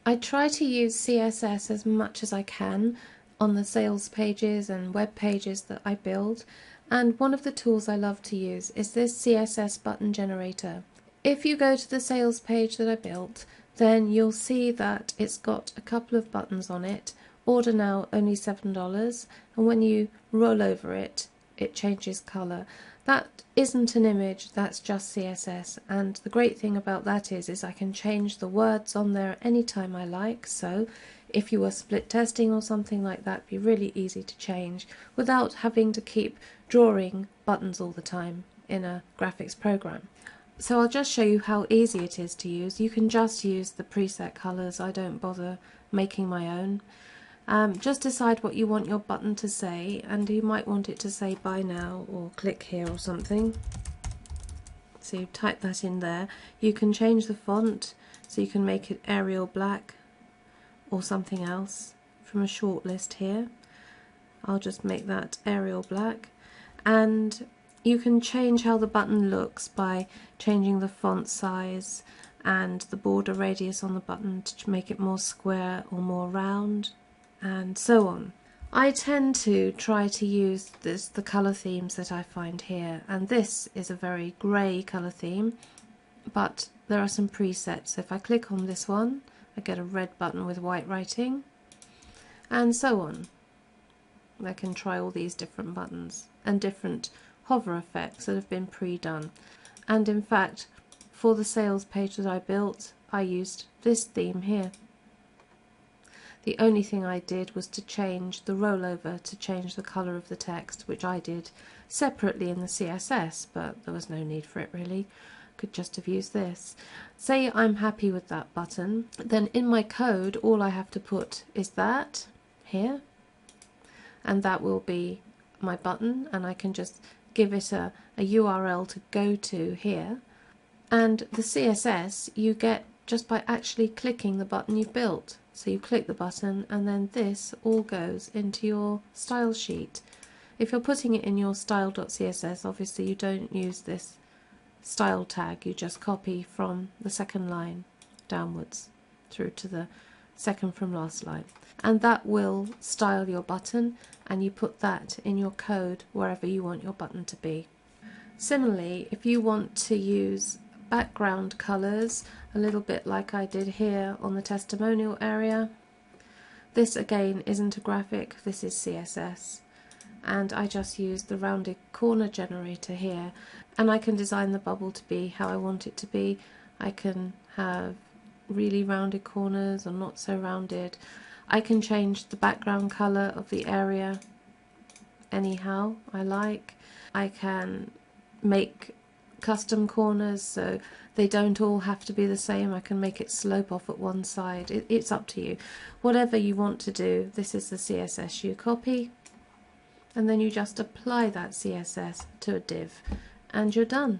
I try to use CSS as much as I can on the sales pages and web pages that I build, and one of the tools I love to use is this CSS button generator. If you go to the sales page that I built, then you'll see that it's got a couple of buttons on it. Order now only $7, and when you roll over it, it changes colour. That isn't an image, that's just CSS, and the great thing about that is I can change the words on there anytime I like. So if you were split testing or something like that, it'd be really easy to change without having to keep drawing buttons all the time in a graphics program. So I'll just show you how easy it is to use. You can just use the preset colours, I don't bother making my own. Just decide what you want your button to say, and you might want it to say buy now or click here or something. So you type that in there. You can change the font, so you can make it Arial black or something else from a short list here. I'll just make that Arial black, and you can change how the button looks by changing the font size and the border radius on the button to make it more square or more round, and so on. I tend to try to use the colour themes that I find here, and this is a very grey colour theme, but there are some presets. So if I click on this one, I get a red button with white writing, and so on. I can try all these different buttons and different hover effects that have been pre-done. And in fact, for the sales page that I built, I used this theme here. The only thing I did was to change the rollover to change the colour of the text, which I did separately in the CSS, but there was no need for it really. Could just have used this. Say I'm happy with that button, then in my code all I have to put is that here, and that will be my button, and I can just give it a URL to go to here. And the CSS you get just by actually clicking the button you've built. So you click the button and then this all goes into your style sheet. If you're putting it in your style.css, obviously you don't use this style tag, you just copy from the second line downwards through to the second from last line. And that will style your button, and you put that in your code wherever you want your button to be. Similarly, if you want to use background colours, a little bit like I did here on the testimonial area, this again isn't a graphic, this is CSS, and I just use the rounded corner generator here, and I can design the bubble to be how I want it to be. I can have really rounded corners or not so rounded. I can change the background colour of the area anyhow I like. I can make custom corners so they don't all have to be the same. I can make it slope off at one side. It's up to you. Whatever you want to do, this is the CSS you copy, and then you just apply that CSS to a div and you're done.